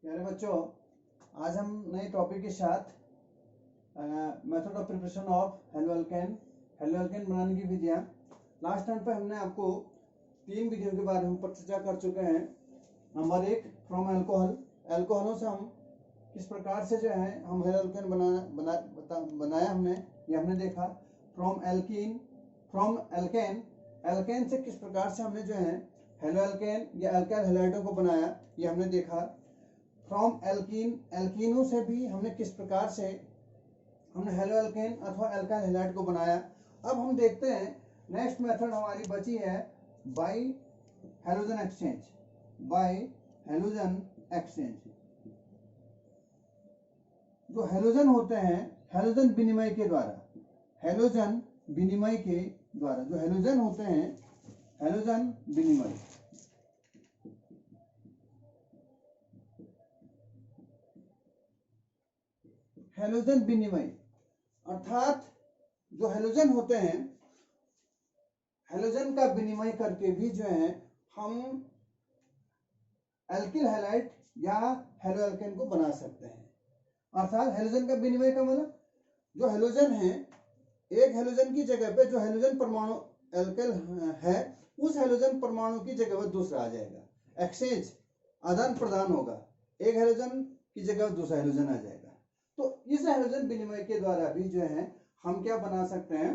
प्यारे बच्चों, आज हम नए टॉपिक के साथ मेथड ऑफ प्रिपरेशन ऑफ हेलोअल्केन बनाने की विधियाँ। लास्ट टाइम पे हमने आपको 3 विधियों के बारे में चर्चा कर चुके हैं। नंबर 1, फ्रॉम अल्कोहल, अल्कोहलों से हम किस प्रकार से जो है हम हेलोअल्केन बनाया हमने, ये हमने देखा। फ्रॉम एल्केन, एल्केन से किस प्रकार से हमने जो है हेलोअल्केन या अल्काइल हैलाइडों को बनाया, ये हमने देखा। फ्रॉम एल्कीन, एल्कीनों से भी हमने किस प्रकार से हमने हेलोअल्केन अथवा अल्काइल हैलाइड को बनाया। अब हम देखते हैं नेक्स्ट मेथड हमारी बची है bye halogen exchange. Bye halogen exchange, जो हैलोजन होते हैं हैलोजन विनिमय के द्वारा, हैलोजन विनिमय के द्वारा जो हैलोजन होते हैं हैलोजन विनिमय, हैलोजन विनिमय अर्थात जो हैलोजन होते हैं हैलोजन का विनिमय करके भी जो है हम एल्किल हैलाइड या हेलोअल्केन को बना सकते हैं। अर्थात हैलोजन का विनिमय का मतलब जो हैलोजन है, एक हैलोजन की जगह पे जो हैलोजन परमाणु एल्किल है उस हैलोजन परमाणु की जगह पर दूसरा आ जाएगा। एक्सचेंज, आदान प्रदान होगा, एक हैलोजन की जगह पर दूसरा हैलोजन आ जाएगा। तो इस हैलोजन विनिमय के द्वारा भी जो है हम क्या बना सकते हैं,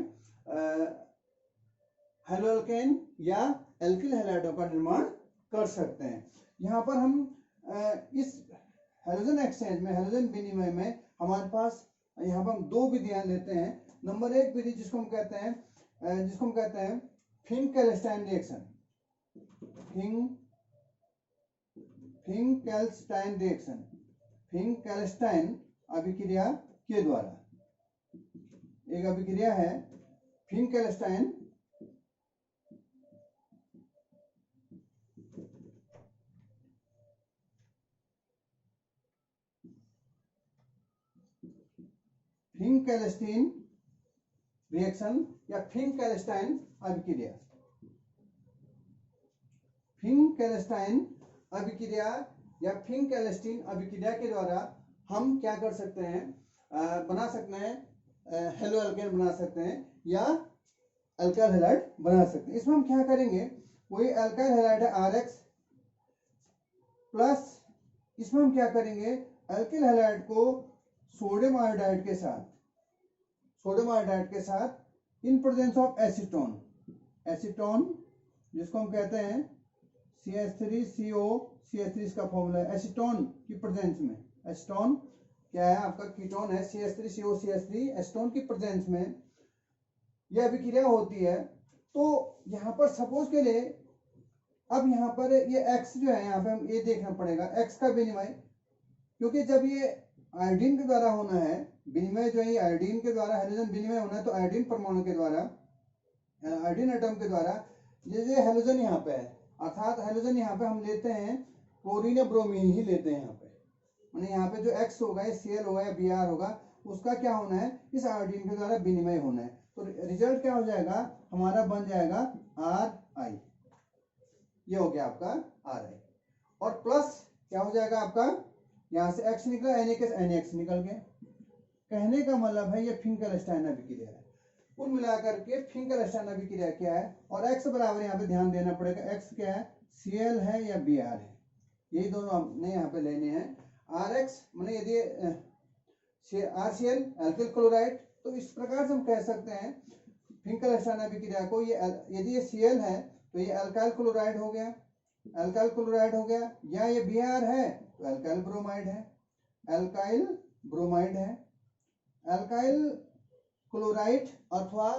हेलोअल्केन या एल्किल हैलाइडों का निर्माण कर सकते हैं। यहाँ पर हम इस हैलोजन एक्सचेंज में, हैलोजन विनिमय में हमारे पास यहाँ पर हम 2 विधियां लेते हैं। नंबर 1 विधि जिसको हम कहते हैं फिंक-कैल्स्टाइन रिएक्शन, फिंक-कैल्स्टाइन रिएक्शन, फिंक-कैल्स्टाइन अभिक्रिया के द्वारा। एक अभिक्रिया है फिंक-कैल्स्टाइन फिंक-कैल्स्टाइन रिएक्शन या फिंक-कैल्स्टाइन अभिक्रिया। फिंक-कैल्स्टाइन अभिक्रिया या फिंक-कैल्स्टाइन अभिक्रिया के द्वारा हम क्या कर सकते हैं, बना सकते हैं हेलोअल्केन बना सकते हैं या अल्काइल हैलाइड बना सकते हैं। इसमें हम क्या करेंगे, कोई अल्काइल हैलाइड है RX प्लस इसमें हम क्या करेंगे अल्किल हैलाइड को सोडियम आयोडाइड के साथ इन प्रेजेंस ऑफ एसीटोन, जिसको हम कहते हैं CH3CO, CH3 इसका फॉर्मूला है। एसीटोन की प्रेजेंस में, एसीटोन क्या है आपका, कीटोन है, CH3CO CH3, एसीटोन की प्रेजेंस में यह अभिक्रिया होती है। तो यहाँ पर सपोज के लिए अब यहाँ पर ये X जो है, यहाँ पे हम ये देखना पड़ेगा X का विनिमय, क्योंकि जब ये आयोडीन के द्वारा होना है विनिमय, जो है आयोडीन के द्वारा हैलोजन विनिमय होना है, तो आयोडीन परमाणु के द्वारा, आयोडीन एटम के द्वारा ये हैलोजन यहाँ पे है, अर्थात हैलोजन यहाँ पे हम लेते हैं क्लोरीन या ब्रोमीन ही लेते हैं। यहाँ पे मैंने यहाँ पे जो X होगा, Cl होगा या Br होगा, उसका क्या होना है, इस आयोडीन के द्वारा विनिमय होना है। तो रिजल्ट क्या हो जाएगा हमारा, बन जाएगा Ri, ये हो गया आपका Ri, और प्लस क्या हो जाएगा आपका, यहाँ से X निकला, NaX निकल गया। कहने का मतलब है ये फिंक-कैल्स्टाइन अभिक्रिया है। कुल मिलाकर के फिंक-कैल्स्टाइन अभिक्रिया क्या है, और X बराबर यहाँ पे ध्यान देना पड़ेगा, X क्या है, Cl है या Br है, यही दोनों हमने यहाँ पे लेने हैं। RX मैंने यदि RCl एल्किल क्लोराइड, तो इस प्रकार से हम कह सकते हैं फिंक-कैल्स्टाइन अभिक्रिया को, ये यदि ये Cl है तो ये अल्काइल क्लोराइड हो गया, या ये Br है तो अल्काइल ब्रोमाइड है, अल्काइल क्लोराइड अथवा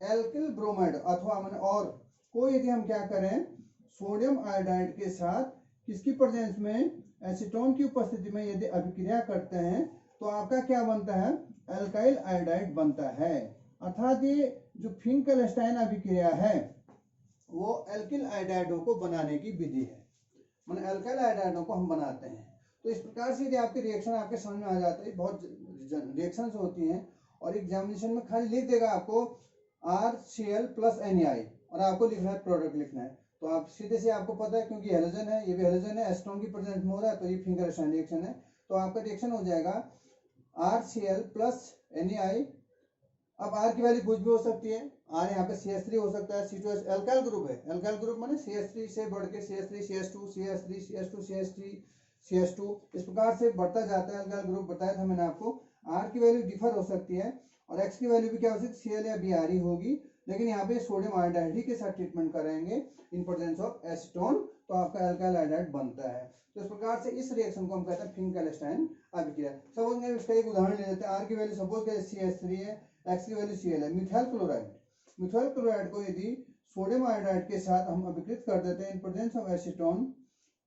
एल्किल ब्रोमाइड, अथवा मैंने और कोई यदि हम क्या करें सोडियम आयोडाइड के साथ किसकी प्रेजेंस में, एसीटोन की उपस्थिति में यदि अभिक्रिया करते हैं तो आपका क्या बनता है, अल्काइल आयोडाइड बनता है। अर्थात ये जो फिंक-कैल्स्टाइन अभिक्रिया है वो एल्किल आयोडाइडों को बनाने की विधि है, मैंने अल्काइल आयोडाइडों को हम बनाते हैं। तो इस प्रकार से यदि आपके रिएक्शन आपके समझ में आ जाते हैं, बहुत रिएक्शंस होती हैं और एग्जामिनेशन में खाली लिख देगा आपको RCl प्लस NaI और आपको लिखना है प्रोडक्ट लिखना है, तो आप सीधे से आपको पता है क्योंकि हेलोजन है, ये भी हेलोजन है, एसीटोन की प्रेजेंस में हो रहा है, तो ये फिंगर स्ट्रैंड रिएक्शन है। तो आपका रिएक्शन हो जाएगा RCl प्लस NaI। अब R की वैल्यू कुछ भी हो सकती है, R यहाँ पे CH3 हो सकता है, C2H एल्काइल ग्रुप है, एल्काइल ग्रुप माने CH3 से बढ़ के CH3 CH2 CH3 CH2 CH3 CH2 इस प्रकार से बढ़ता जाता है एल्काइल ग्रुप। बताया था मैंने आपको। R की वैल्यू डिफर हो सकती है और X की वैल्यू भी क्या हो सकती है, Cl या Br होगी, लेकिन यहाँ पे सोडियम आयोडाइड ही के साथ ट्रीटमेंट करेंगे इन प्रेजेंस ऑफ एसीटोन, तो आपका एल्काइल आयोडाइड बनता है। तो इस प्रकार से इस रिएक्शन को हम कहते हैं फिंकेलस्टाइन अभिक्रिया। सपोज मैं इसका एक उदाहरण ले लेते हैं। R की वैल्यू सपोज करें CH3 है, X की वैल्यू Cl है। मिथाइल क्लोराइड को यदि सोडियम आयोडाइड के साथ हम अभिकृत कर देते हैं इन प्रेजेंस ऑफ एसीटोन,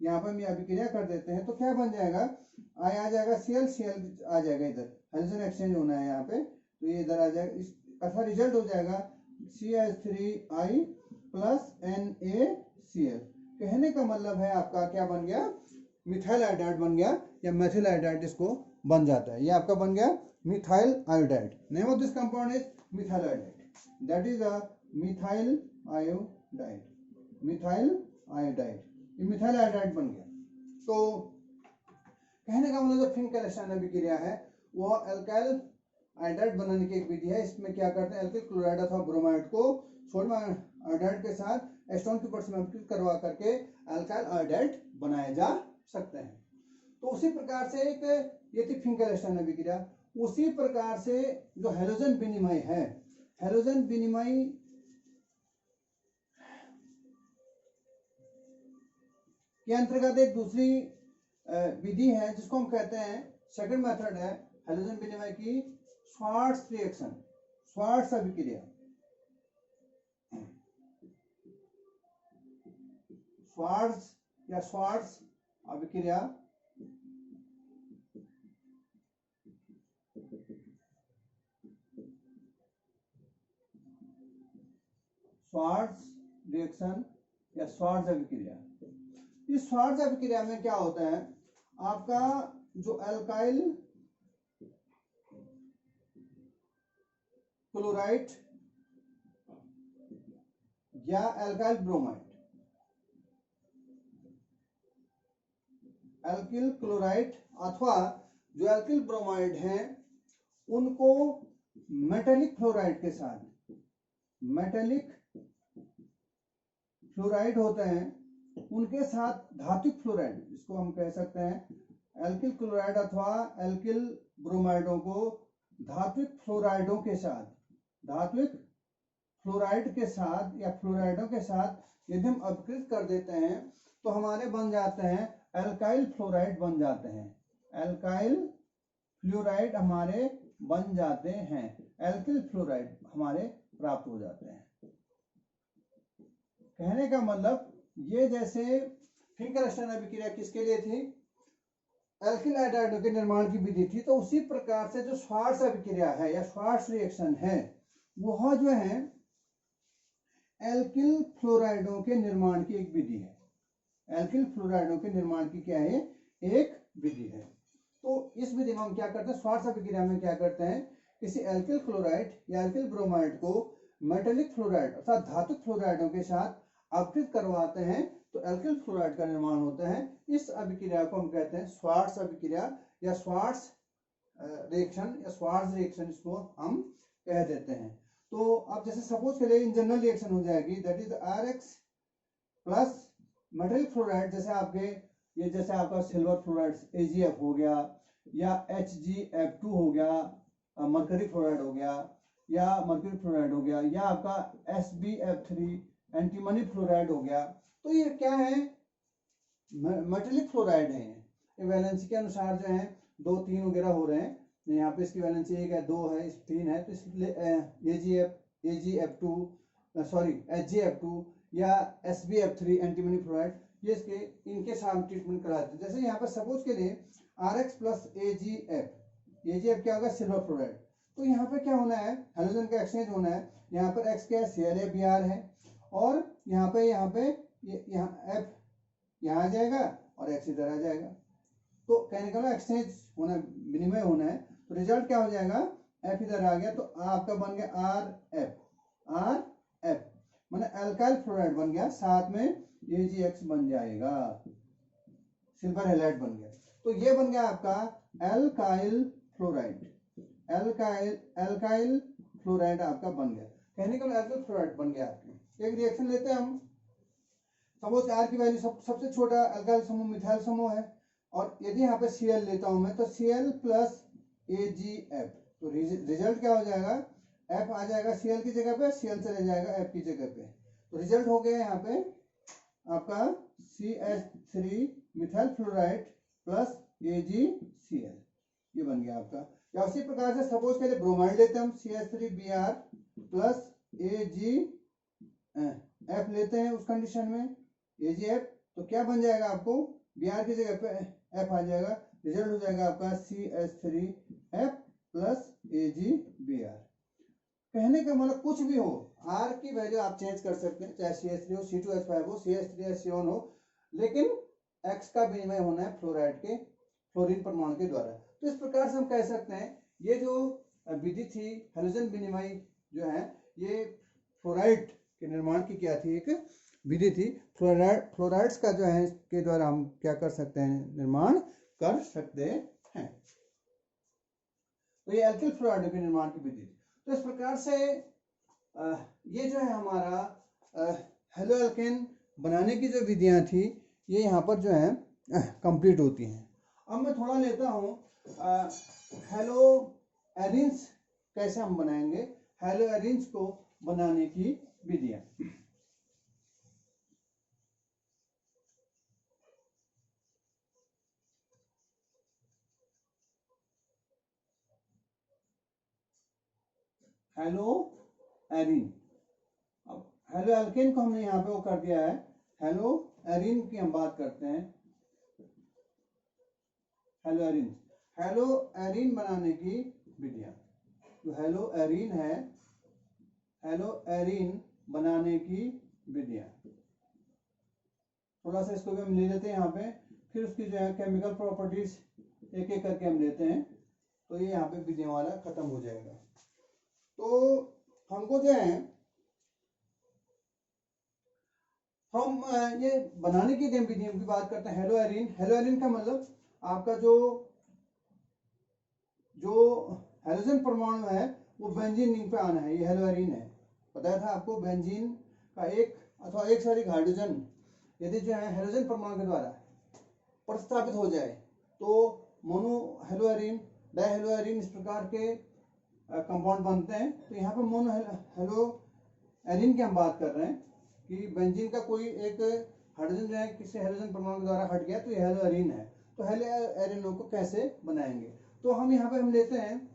यहाँ पर हम अभिक्रिया कर देते हैं, तो क्या बन जाएगा, I आ जाएगा, Cl आ जाएगा, इधर हाइड्रोजन एक्सचेंज होना है यहाँ पे, तो ये इधर आ जाएगा, इसका रिजल्ट हो जाएगा CH3I प्लस NaCl। कहने का मतलब है आपका क्या बन गया, मिथाइल आयोडाइड बन गया या मेथिल आयोडाइड इसको बन जाता है। ये आपका बन गया methyl iodide. Name of this compound is methyl iodide, that is a methyl iodide. Methyl iodide, ये मिथाइल आयोडाइड बन गया। तो कहने का मतलब जो फिंकेलस्टाइन अभिक्रिया है वो एल्काइल आयोडाइड बनाने की एक विधि है। इसमें क्या करते हैं, एल्काइल क्लोराइड अथवा ब्रोमाइड को सोडियम आयोडाइड के साथ एसीटोन के ऊपर अभिक्रित करवा करके एल्काइल आयोडाइड बनाए जा सकते हैं। तो उसी प्रकार से एक ये थी फिंकेलस्टाइन अभिक्रिया। उसी प्रकार से जो हैलोजन विनिमय है, हैलोजन विनिमय के अंतर्गत एक दूसरी विधि है जिसको हम कहते हैं, सेकंड मेथड है हैलोजन विनिमय की, श्वार्ट्ज रिएक्शन, श्वार्ट्ज अभिक्रिया। श्वार्ट्ज या श्वार्ट्ज अभिक्रिया श्वार्ट्ज रिएक्शन या श्वार्ट्ज अभिक्रिया। इस श्वार्ट्ज अभिक्रिया में क्या होता है, आपका जो एल्काइल क्लोराइड या एल्काइल ब्रोमाइड, एल्किल क्लोराइड अथवा जो एल्किल ब्रोमाइड हैं उनको मेटेलिक फ्लोराइड के साथ, मेटेलिक फ्लोराइड होते हैं उनके साथ धात्विक फ्लोराइड, जिसको हम कह सकते हैं एल्किल क्लोराइड अथवा एल्किल ब्रोमाइडों को धात्विक फ्लोराइडों के साथ, धात्विक फ्लोराइड के साथ या फ्लोराइडों के साथ यदि हम अभिकृत कर देते हैं तो हमारे बन जाते हैं एल्काइल फ्लोराइड बन जाते हैं, एल्काइल फ्लोराइड हमारे बन जाते हैं, एल्किल फ्लोराइड हमारे प्राप्त हो जाते हैं। कहने का मतलब ये जैसे फिंकेलस्टाइन अभिक्रिया किसके लिए थी, एल्किल आयोडाइडों के निर्माण की विधि थी, तो उसी प्रकार से जो श्वार्ट्ज अभिक्रिया है या श्वार्ट्ज रिएक्शन है वह जो है एल्किल फ्लोराइडों के निर्माण की एक विधि है। एल्किल फ्लोराइडों के निर्माण की क्या है, एक विधि है। तो इस विधि में हम क्या करते हैं, श्वार्ट्ज अभिक्रिया में क्या करते हैं, किसी एल्किल क्लोराइड या एल्किल ब्रोमाइड को मेटेलिक फ्लोराइड अर्थात धातुक फ्लोराइडों के साथ अभिकृत करवाते हैं तो एल्किल फ्लोराइड का निर्माण होता है। इस अभिक्रिया को हम कहते हैं श्वार्ट्ज अभिक्रिया या श्वार्ट्ज रिएक्शन या श्वार्ट्ज रिएक्शन, इसको हम कह देते हैं। तो अब जैसे सपोज करिए इन जनरल रिएक्शन हो जाएगी, that is RX plus metallic fluoride, जैसे आपके ये जैसे आपका सिल्वर फ्लोराइड AgF हो गया या HgF2 हो गया, मरकरी फ्लोराइड हो गया या मरकरी फ्लोराइड हो गया, या आपका SbF3 एंटीमनी फ्लोराइड हो गया। तो ये क्या है, मेटेलिक फ्लोराइड है। ये वैलेंसी के अनुसार जो है 2 3 वगैरह हो रहे हैं, यहाँ पे इसकी वैलेंसी 1 है, 2 है, 3 है, तो इसलिए HgF2 या SbF3 एंटीमनी फ्लोराइड, ये इसके इनके साथ ट्रीटमेंट कराते हैं। जैसे यहाँ पर सपोज के लिए RX प्लस AgF क्या होगा, सिल्वर फ्लोराइड, तो यहाँ पे क्या होना है, हेलोजन का एक्सचेंज होना है। यहाँ पर X क्या है, Cl Br है, और यहाँ पे F यहाँ आ जाएगा और X इधर आ जाएगा। तो कहने का एक्सचेंज होना, विनिमय होना है, तो रिजल्ट क्या हो जाएगा, F इधर आ गया तो आपका बन गया RF। माने अल्काइल फ्लोराइड बन गया, साथ में AgX बन जाएगा, सिल्वर हैलाइड बन गया। तो ये बन गया आपका अल्काइल फ्लोराइड, अल्काइल फ्लोराइड आपका बन गया। कहने का अल्काइल फ्लोराइड बन गया आपके। एक रिएक्शन लेते हैं हम, सपोज R की वैल्यू सबसे छोटा अल्काइल समूह मिथाइल समूह है, और यदि यहाँ पे Cl लेता हूं मैं, तो Cl प्लस AgF, तो रिजल्ट क्या हो जाएगा, F आ जाएगा Cl की जगह पे, Cl चले जाएगा F की जगह पे, तो रिजल्ट हो गया यहाँ पे आपका CH3 methyl fluoride plus AgCl, ये बन गया आपका। या उसी प्रकार से सपोज के लिए ब्रोमाइड लेते हैं हम, CH3Br प्लस AgF लेते हैं उस कंडीशन में AgF, तो क्या बन जाएगा आपको, Br की जगह पे F आ जाएगा, रिजल्ट हो जाएगा आपका CH3F प्लस AgBr। कहने का मतलब कुछ भी हो, R की वैल्यू आप चेंज कर सकते हैं, चाहे CH3 हो, C2H5 हो, CH3HCl हो, लेकिन X का विनिमय होना है फ्लोराइड के फ्लोरीन परमाणु के द्वारा। तो इस प्रकार से हम कह सकते हैं ये जो विधि थी हैलोजन विनिमय जो है, ये फ्लोराइड के निर्माण की क्या थी, एक विधि थी। फ्लोराइड्स का जो है के द्वारा हम क्या कर सकते हैं, निर्माण कर सकते हैं। तो ये अल्किल फ्लोराइड के निर्माण की विधि थी। तो इस प्रकार से ये जो है हमारा हेलो एल्केन बनाने की जो विधियां थी, ये यहाँ पर जो है कंप्लीट होती हैं। अब मैं थोड़ा लेता हूँ हेलो एरिन्स कैसे हम बनाएंगे, हेलो एरिन्स को बनाने की विधियां। हेलो एरिन, अब हेलो एल्केन को हमने यहाँ पे वो कर दिया है, हेलो एरिन की हम बात करते हैं। हेलो एरिन बनाने की विधियां, जो हेलो एरिन है, हेलो एरिन बनाने की विधियां, थोड़ा सा इसको भी हम ले लेते हैं यहाँ पे, फिर उसकी जो है केमिकल प्रॉपर्टीज एक एक करके हम लेते हैं, तो ये यहाँ पे विधियों वाला खत्म हो जाएगा। तो हमको जो है हम ये बनाने की विधियों की बात करते हैं। हेलो एरिन का मतलब आपका जो हेलोजन परमाणु है वो बेंजीन रिंग पे आना है, ये हेलो एरिन है। बताया था आपको, बेंजीन का एक अथवा एक से अधिक हाइड्रोजन यदि जो है हेलोजन परमाणु के द्वारा प्रतिस्थापित हो जाए तो mono hello Erin, die hello Erin, इस प्रकार के कंपाउंड बनते हैं। तो यहाँ पे मोनो हेलो एरिन की हम बात कर रहे हैं कि बेंजीन का कोई एक हाइड्रोजन जो है किसी हेलोजन परमाणु द्वारा हट गया, तो ये हेलो एरिन है। तो हेलो एरिनों को कैसे बनाएंगे, तो हम यहाँ पे हम लेते हैं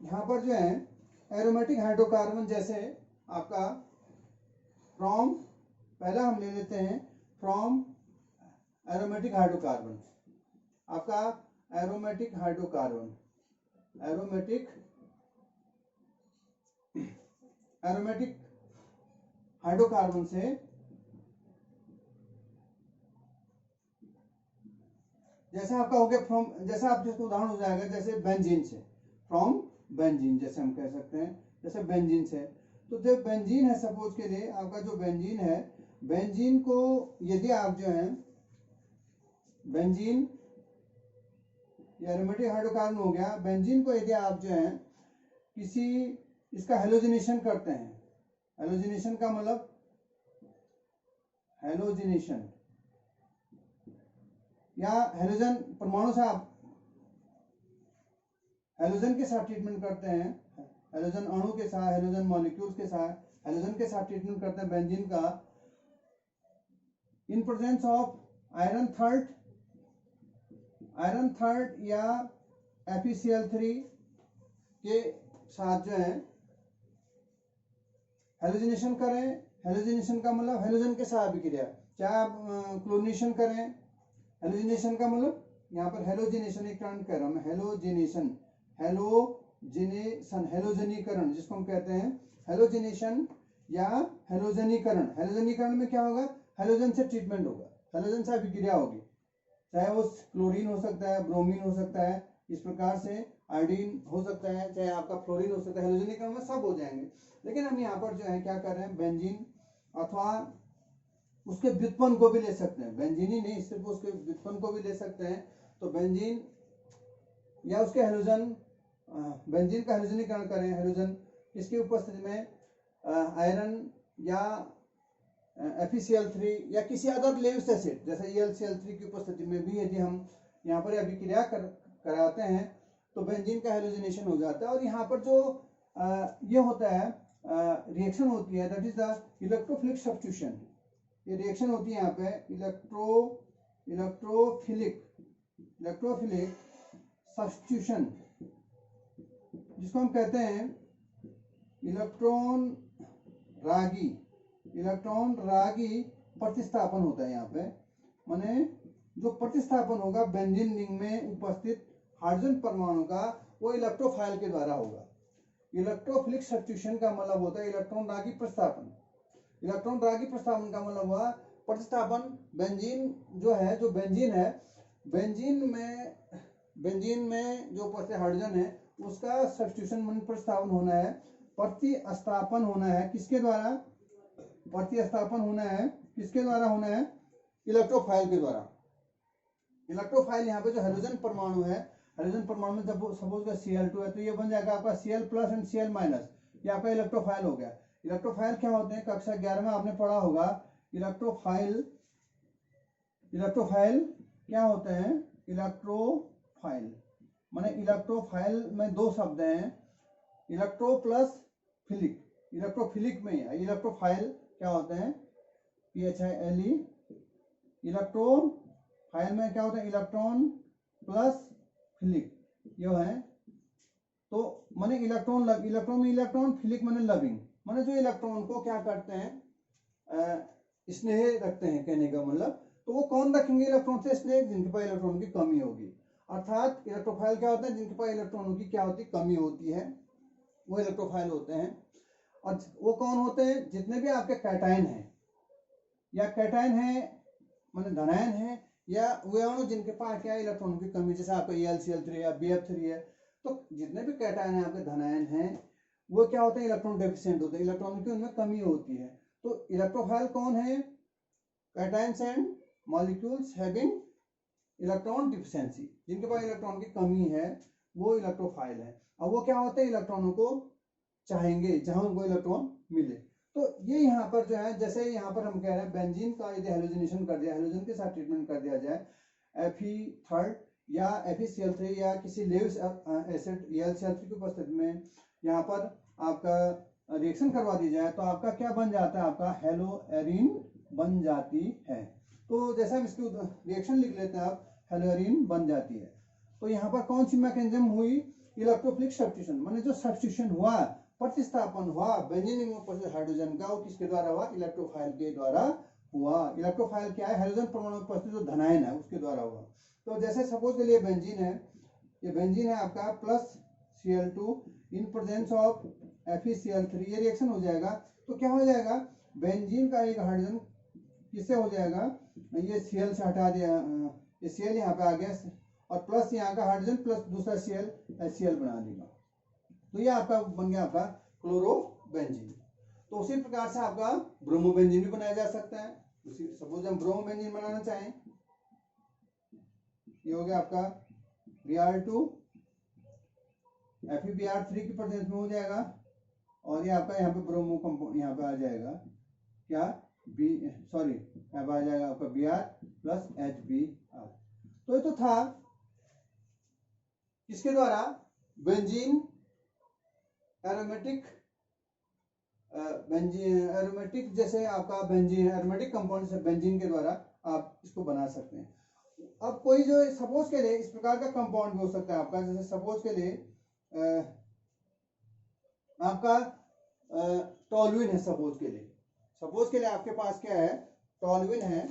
यहाँ पर जो है एरोमेटिक हाइड्रोकार्बन, जैसे आपका फ्रॉम, पहला हम ले लेते हैं फ्रॉम एरोमेटिक हाइड्रोकार्बन, आपका एरोमेटिक हाइड्रोकार्बन से जैसा आपका हो गया फ्रॉम, जैसा आप जिसको उदाहरण हो जाएगा जैसे बेंजीन से, फ्रॉम बेंजीन जैसे हम कह सकते हैं, जैसे बेंजीन से। तो जो बेंजीन है, सपोज के लिए आपका जो बेंजीन है, बेंजीन को यदि आप जो है बेंजीन एरोमेटिक हाइड्रोकार्बन हो गया, बेंजीन को यदि आप जो है किसी इसका हेलोजिनेशन करते हैं, हेलोजिनेशन का मतलब हेलोजिनेशन या हेलोजन परमाणु से आप हेलोजन के साथ ट्रीटमेंट करते हैं, हेलोजन अणु के साथ, हेलोजन मॉलिक्यूल्स के साथ, हेलोजन के साथ ट्रीटमेंट करते हैं बेंजीन का, in presence of iron third या FeCl3 के साथ जो है हेलोजिनेशन करें। हेलोजिनेशन का मतलब हेलोजन के साथ अभिक्रिया, चाहे आप क्लोरीनेशन करें। हेलोजिनेशन का मतलब यहाँ पर हेलोजिनेशन एक टर्म कह रहा हूं मैं, हेलोजनीकरण जिसको हम कहते हैं, हेलोजिनेशन या हेलोजनीकरण। हेलोजनीकरण में क्या होगा, हेलोजन से ट्रीटमेंट होगा, हेलोजन से अभिक्रिया होगी, चाहे वो क्लोरीन हो सकता है, ब्रोमीन हो सकता है, इस प्रकार से आयोडीन हो सकता है, चाहे आपका फ्लोरीन हो सकता है, हेलोजेनिक अणु में सब हो जाएंगे। लेकिन हम यहाँ पर जो है क्या कर रहे हैं, बेंजीन अथवा उसके व्युत्पन्न को भी ले सकते हैं, बेंजीन ही नहीं सिर्फ उसके व्युत्पन्न को भी ले सकते हैं। तो बेंजीन या उसके हेलोजन, बेंजीन का हेलोजनीकरण करें, हेलोजन इसकी उपस्थिति में आयरन या FeCl3 या किसी अदर लेविस एसिड जैसे ElCl3 की उपस्थिति में भी यदि हम यहाँ पर अभिक्रिया कराते हैं तो बेंजीन का हेलोजिनेशन हो जाता है। और यहाँ पर जो ये होता है रिएक्शन होती है, that is the electrophilic substitution. ये रिएक्शन होती है यहाँ पे इलेक्ट्रोफिलिक सब्स्टिट्यूशन, जिसको हम कहते हैं इलेक्ट्रॉन रागी प्रतिस्थापन होता है यहाँ पे। माने जो प्रतिस्थापन होगा बेंजीन रिंग में उपस्थित हाइड्रोजन परमाणु का, वो इलेक्ट्रोफाइल के द्वारा होगा। इलेक्ट्रोफिलिक सब्स्टिट्यूशन का मतलब होता है इलेक्ट्रॉन रागी प्रतिस्थापन। इलेक्ट्रॉन रागी प्रतिस्थापन का मतलब हुआ प्रतिस्थापन, बेंजीन जो है, जो बेंजीन है, बेंजीन में जो उपस्थित हाइड्रोजन है उसका सब्स्टिट्यूशन मन प्रतिस्थापन होना है, प्रतिस्थापन होना है किसके द्वारा, प्रतिस्थापन होना है किसके द्वारा होना है, इलेक्ट्रोफाइल के द्वारा। इलेक्ट्रोफाइल यहाँ पे जो हाइड्रोजन परमाणु है, हाइड्रोजन परमाणु में जब सपोज का Cl2 है तो ये बन जाएगा आपका Cl+ एंड Cl-, ये आपका इलेक्ट्रोफाइल हो गया। इलेक्ट्रोफाइल क्या होते हैं, कक्षा 11 में आपने पढ़ा होगा। इलेक्ट्रोफाइल क्या होते हैं, इलेक्ट्रोफाइल माने इलेक्ट्रोफाइल में दो शब्द हैं, इलेक्ट्रो प्लस फिलिक। इलेक्ट्रोफिलिक में है, इलेक्ट्रोफाइल क्या होते हैं, PHILE। इलेक्ट्रोन फाइल में क्या होता है, इलेक्ट्रॉन प्लस फिलिक, ये है। तो माने इलेक्ट्रॉन में इलेक्ट्रॉन, फिलिक माने लविंग, माने जो इलेक्ट्रॉन को क्या करते हैं, स्नेह रखते हैं, कहने का मतलब। तो वो कौन रखेंगे इलेक्ट्रॉन से स्नेह, जिनके पास इलेक्ट्रॉन की कमी होगी। अर्थात इलेक्ट्रोफाइल क्या होता है, जिनके पास इलेक्ट्रॉनों की क्या होती है, कमी होती है, वो इलेक्ट्रोफाइल होते हैं। और वो कौन होते हैं, जितने भी आपके कैटायन हैं या कैटायन है माने धनायन है, या वे अणु जिनके पास क्या इलेक्ट्रॉनों की कमी, जैसे आपका ElCl3 या BF3 है। तो जितने भी कैटायन है आपके धनायन हैं, वो क्या होते हैं, इलेक्ट्रॉन डेफिशिएंट होते हैं, इलेक्ट्रॉन की उनमें कमी होती है। तो इलेक्ट्रोफाइल कौन है, cations and molecules having electron deficiency, जिनके पास इलेक्ट्रॉन की कमी है वो इलेक्ट्रोफाइल है। अब वो क्या होते हैं, इलेक्ट्रॉनों को चाहेंगे जहां उनको इलेक्ट्रॉन मिले। तो ये यहाँ पर जो है, जैसे यहाँ पर हम कह रहे हैं बेंजीन का यदि हेलोजिनेशन कर दिया, हेलोजन के साथ ट्रीटमेंट कर दिया जाए, Fe3 या FeCl3 या किसी लेविस एसिड ElCl3 की उपस्थिति में यहाँ पर आपका रिएक्शन करवा दी जाए तो आपका क्या बन जाता है, आपका हेलोएरिन बन जाती है। तो जैसे हम इसकी रिएक्शन लिख लेते हैं, आप हेलोएरिन बन जाती है। तो यहाँ पर कौन सी मैकेनिज्म हुई, इलेक्ट्रोफिलिक सब्स्टिट्यूशन, माने जो सब्स्टिट्यूशन हुआ, प्रतिस्थापन हुआ बेंजीन में उपस्थित हाइड्रोजन का, वो किसके द्वारा हुआ, इलेक्ट्रोफाइल के द्वारा हुआ। इलेक्ट्रोफाइल क्या है, हाइड्रोजन परमाणु में उपस्थित जो धनायन है उसके द्वारा हुआ। तो जैसे सपोज के लिए बेंजीन है, ये बेंजीन है आपका plus Cl2 in presence of FeCl3, ये रिएक्शन हो जाएगा। तो क्या हो जाएगा, बेंजीन का एक हाइड्रोजन किससे हो जाएगा, ये Cl से हटा दिया, ये Cl यहाँ पे आ गया और प्लस यहाँ का हाइड्रोजन प्लस दूसरा Cl HCl बना देगा। तो ये आपका बन गया आपका क्लोरोबेंजीन। तो उसी प्रकार से आपका ब्रोमोबेंजीन भी बनाया जा सकता है। उसी सपोज हम ब्रोमोबेंजीन बनाना चाहें, ये हो गया आपका Br2 FeBr3 की प्रेजेंस में हो जाएगा, और ये आपका यहाँ पे ब्रोमो कंपाउंड यहाँ पे आ जाएगा, क्या यहाँ पे आ जाएगा आपका Br प्लस HBr। तो ये तो था किसके द्वारा, बेंजीन एरोमेटिक, एरोमेटिक जैसे आपका बेंजीन एरोमेटिक कंपाउंड से बेंजीन के द्वारा आप इसको बना सकते हैं। अब कोई जो सपोज के लिए इस प्रकार का कंपाउंड भी हो सकता है आपका, जैसे सपोज के लिए आपका टॉलुइन है, सपोज के लिए आपके पास क्या है, टॉलुइन है,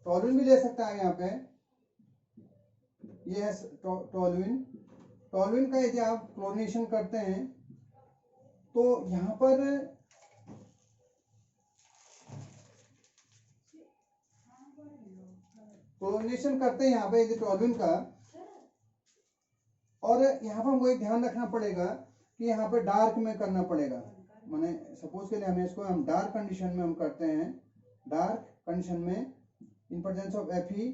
टॉलुइन भी ले सकता है। यहाँ पे ये है टॉलुइन का यदि आप क्लोरीनेशन करते हैं तो यहाँ पर क्लोरीनेशन करते हैं यहाँ पे टॉल्यूइन का। और यहाँ पर हमको एक ध्यान रखना पड़ेगा कि यहाँ पे डार्क में करना पड़ेगा। माने सपोज के लिए हमें इसको हम डार्क कंडीशन में हम करते हैं, डार्क कंडीशन में in presence of Fe,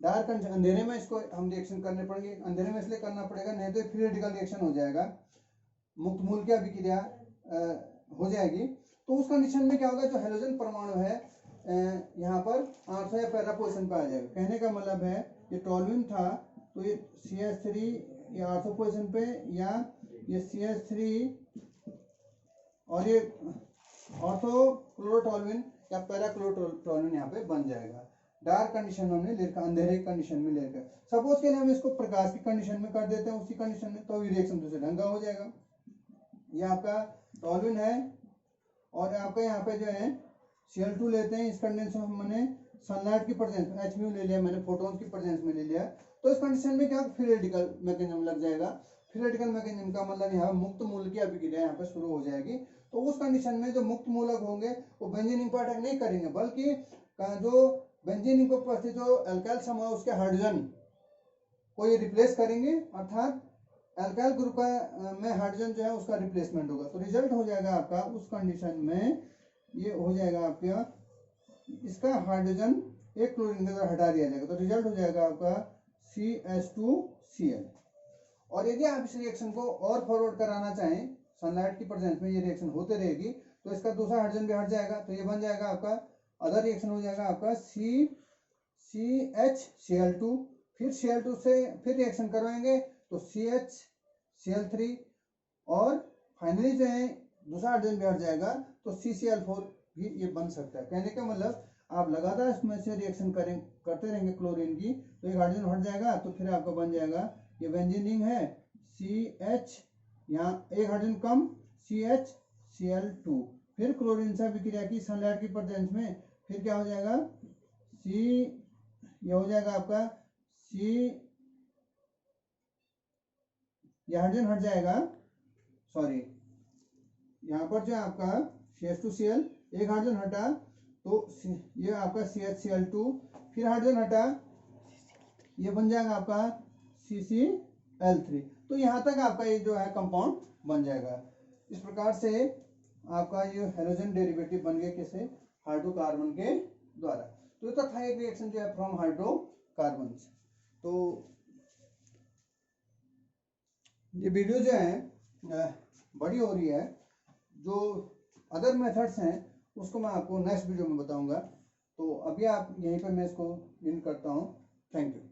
dark condition अंधेरे में इसको हम रिएक्शन करने पड़ेंगे। अंधेरे में इसलिए करना पड़ेगा, नहीं तो फ्री रेडिकल रिएक्शन हो जाएगा, मुक्त मूल की अभिक्रिया हो जाएगी। तो उस कंडीशन में क्या होगा, जो हेलोजन परमाणु है यहाँ पर आर्थो या पैरा पोजिशन पे आ जाएगा। कहने का मतलब है ये टॉल्यूइन था तो ये CH3 ये आर्थो पोजिशन पे, या ये CH3 और ये ऑर्थो क्लोरोटॉल्यूइन या पैरा क्लोरोटॉल्यूइन यहाँ पे बन जाएगा। डार्क कंडीशन में हमने लेकर, अंधेरे कंडीशन में लेकर, सपोज के लिए हम इसको प्रकाश की कंडीशन में कर देते हैं उसी कंडीशन में, तो रिएक्शन दूसरे ढंग का हो जाएगा। ये आपका टॉल्यूइन है और आपका यहाँ पे जो है Cl2 लेते हैं। इस कंडीशन में मैंने सनलाइट की प्रेजेंस में Hµ ले लिया, मैंने फोटोन की प्रेजेंस में ले लिया। तो इस कंडीशन में क्या फ्री रेडिकल मैकेनिज्म लग जाएगा। फ्री रेडिकल मैकेनिज्म का मतलब यहाँ मुक्त मूल की अभिक्रिया यहाँ पे शुरू हो जाएगी। तो उस कंडीशन में जो मुक्त मूलक होंगे वो बेंजीन पर अटैक नहीं करेंगे, बल्कि जो बेंजीन पर उपस्थित जो अल्काइल समूह है उसके हाइड्रोजन को ये रिप्लेस करेंगे, अर्थात अल्काइल ग्रुप में हाइड्रोजन जो है उसका रिप्लेसमेंट होगा। तो रिजल्ट हो जाएगा आपका उस कंडीशन में ये हो जाएगा आपका, इसका हाइड्रोजन एक क्लोरीन के द्वारा हटा दिया जाएगा, तो रिजल्ट हो जाएगा आपका CH2Cl। और यदि आप इस रिएक्शन को और फॉरवर्ड कराना चाहें, सनलाइट की प्रेजेंस में ये रिएक्शन होते रहेगी, तो इसका दूसरा हाइड्रोजन भी हट जाएगा, तो ये बन जाएगा आपका अदर रिएक्शन हो जाएगा आपका CHCl2। फिर Cl2 से फिर रिएक्शन करवाएंगे तो CHCl3 और फाइनली जो है दूसरा हाइड्रोजन भी हट जाएगा, तो CCl4 भी ये बन सकता है। कहने का मतलब आप लगातार इसमें से रिएक्शन करते रहेंगे क्लोरीन की, तो एक हाइड्रोजन हट जाएगा, तो फिर आपका बन जाएगा ये बेंजीन रिंग है CH, यहाँ एक हाइड्रोजन कम CHCl2। फिर क्लोरीन से अभिक्रिया की सनलाइट की प्रेजेंस में, फिर क्या हो जाएगा ये हो जाएगा आपका ये हाइड्रोजन हट जाएगा, सॉरी यहाँ पर जो आपका CH2Cl एक हाइड्रोजन हटा, तो ये आपका CHCl2, फिर हाइड्रोजन हटा, ये बन जाएगा आपका CCl3। तो यहाँ तक आपका ये जो है कंपाउंड बन जाएगा। इस प्रकार से आपका ये हेलोजन डेरिवेटिव बन गया किसे, हाइड्रोकार्बन के द्वारा। तो ये तो था एक रिएक्शन जो है फ्रॉम हाइड्रोकार्बन। तो ये वीडियो जो है बड़ी हो रही है, जो अदर मेथड्स हैं उसको मैं आपको नेक्स्ट वीडियो में बताऊंगा। तो अभी आप यहीं पर मैं इसको एंड करता हूँ। Thank you.